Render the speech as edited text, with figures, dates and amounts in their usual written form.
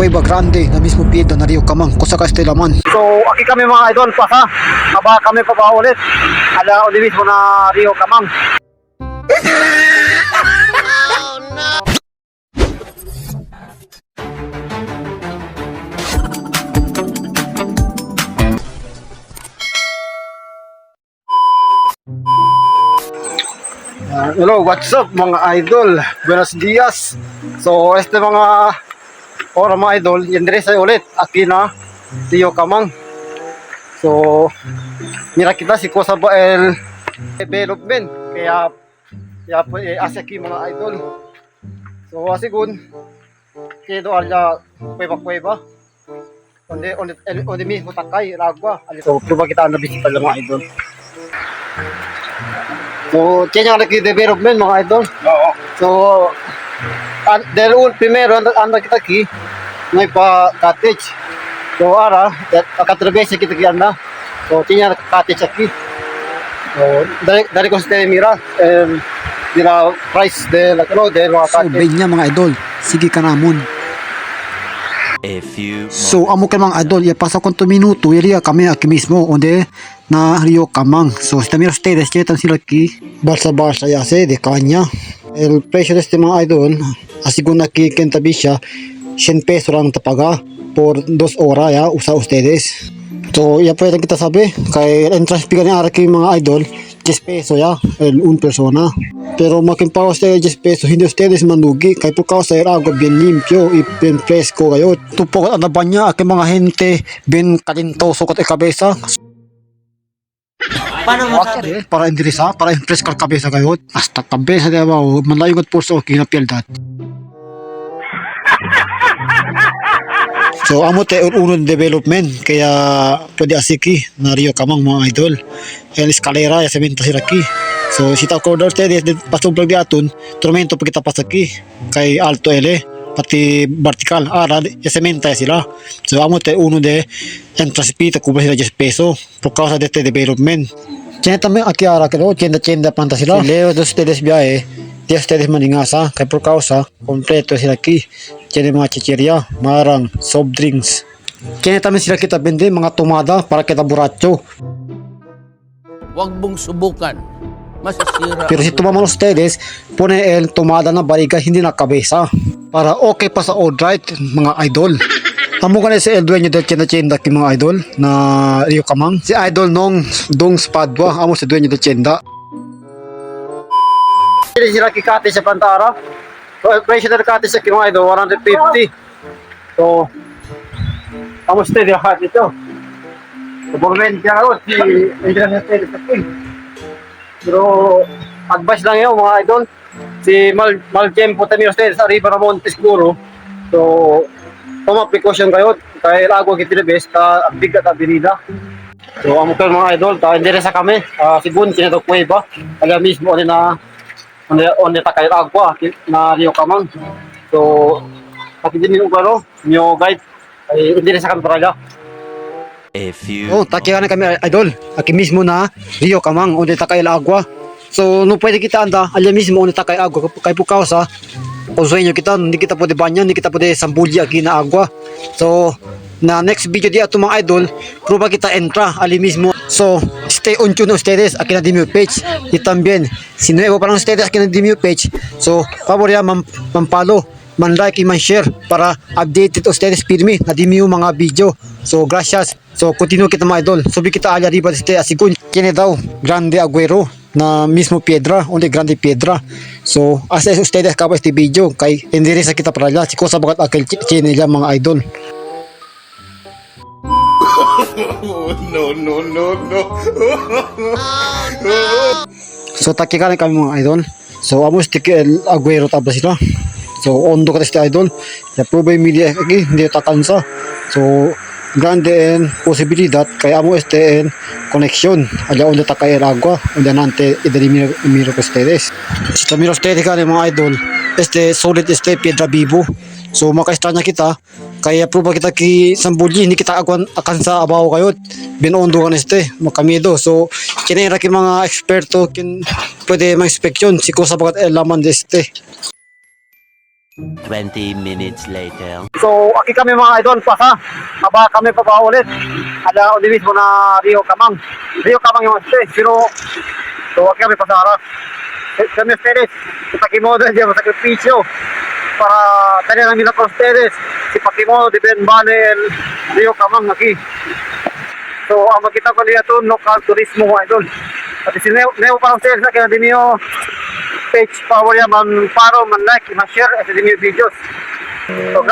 Cueva Grande na mismo piedra na Rio Camang kung sa Castellaman. So aki kami mga idol pasa, aba kami pa ba ulit ala ulit mismo na Rio Camang. Hello, what's up mga idol? Buenos dias. So, mga ora mga idol, yan dire sa ulit aki na Rio Camang. So, mira kita si Kusa Bael development kaya po asaki mga idol. So, asigun kedo alya kuweba onde mismo takay ragwa. So, pruba kita na bisita mga idol. So, kanya lagi development mga idol. Oo. So, dahil primero, anda kita ki, may pa cottage. So, ara, akatrabesa kita ki anda. So, kanya cottage aki. So, dari ko sa mira, dila price de la kano de mga cottage. So, benya mga idol, sige ka namon. So amo ka mga idol, pasa kung 2 minuto, iria kami aki mismo onde na Rio Camang. So esta mira ustedes, chetan sila ki balsa ya se de caña. El precio de este mga idol, asigún aquí que en Tabisha 100 pesos lang tapaga por 2 horas ya usa ustedes. So ya pueden kita sabi kay entrance piga ni araki mga idol 10 pesos ya el un persona. Pero makimpaw sa 10 pesos, hindi ustedes manugi kay por causa el agua bien limpio y bien fresco kayo. Tupo at anaban niya aking mga gente bien kalintoso kat kabesa. Paano mo sabi? Para indirisa, para impress kal kabesa kayo. Hasta kabesa de ba, malayo kat pulso kinapyaldat. So amo te unod development kaya pwede asiki na Rio Camang mga idol. El escalera ya sementa sila ki. So si ko daw ustedes de pasublag di aton, tormento pa kita pasaki kay alto ele pati vertical ara ya sementa ya sila. So amo te uno de entrance pita kubra sila 10 peso por causa de este development. Tiene también aquí ara que no tienda panta sila. Si leo de ustedes viaje, de ustedes maningasa kay por causa completo sila ki. Tiene mga chicheria, marang soft drinks. Tiene también sila kita vende mga tomada para kita borracho. Huwag mong subukan. Masasira. Pero si tumaman ustedes, pone el tomada na bariga, hindi na kabesa. Para okay pa sa all right, mga idol. Amo ka na si el dueño del tienda ki mga idol na Rio Camang. Si idol nung Dong Spadwa, amo si dueño del tienda. Hindi sila kikati sa Pantara. So, el presyo del kati sa mga idol, 150. So, amo si Teddy Hat ito. So, bormen kaya ako, si Adrian Teddy sa king. Pero advice lang yun mga idol. Si Maljem Potamiros sa Arriba Ramon siguro. So tama precaution kayo. Kaya lago kitilibes ta bigat avenida. So amo kayo mga idol. Ta hindi sa kami. Sigun kinado kuweba. Kaya mismo na on ta kay agwa na Rio Camang. So pati din yung klaro. Nyo guide. Ay hindi sa kami talaga. Oh, takihan na kami idol. Aki mismo na Rio Camang onde takay agua. So no pwede kita anda alya mismo onde takay agua kay po kausa. Kung sueño kita hindi kita pwede banyan, hindi kita pwede sambulya aki na agua. So na next video di ato mga idol, prueba kita entra ali mismo. So stay on tune ustedes aquí na Dimio page. Y también si nuevo para ustedes aquí na Dimio page. So favor ya mampalo, man-like y man-share para updated ustedes pirmi na Dimio mga video. So gracias. So continue kita mga idol. Subi kita alya riba este asigun. Tiene daw Grande Aguero na mismo piedra, onde Grande Piedra. So hasta ustedes acaba este video kay endereza kita para allá. Si cosa bagat akal channel ya mga idol. No. So takikan kami mga idol. So amos el Aguero tabla sila. So ondo ka este idol. Ya probay media aquí hindi takansa. So grande en posibilidad kaya amo este en conexión allá donde está caer agua donde nante miro que ustedes si te miro ustedes kan mga idol este solid este piedra vivo so maka-extraña kita kaya prueba kita ki sambulyi hindi kita akan sa abaw kayo binondo kan este makamido so kinera ki mga eksperto kin pwede ma-inspeksyon si ko sa bagat laman de este. 20 minutes later. So, aki kami mga idol pa sa. Aba kami pa ba ulit. Ala, o mismo na Rio Camang. Rio Camang yung stay. Pero, so, aki kami pa sa harap. Kami ustedes. Ipakimodo dyan, masakripisyo. Para tayo namin na con ustedes. Si Pakimodo, di Ben Banel, Rio Camang aquí. So, ang makita ko niya ito, local turismo mga idol. At si Neo para ustedes na kaya din niyo page power ya man paro man like man share at din niyo videos. So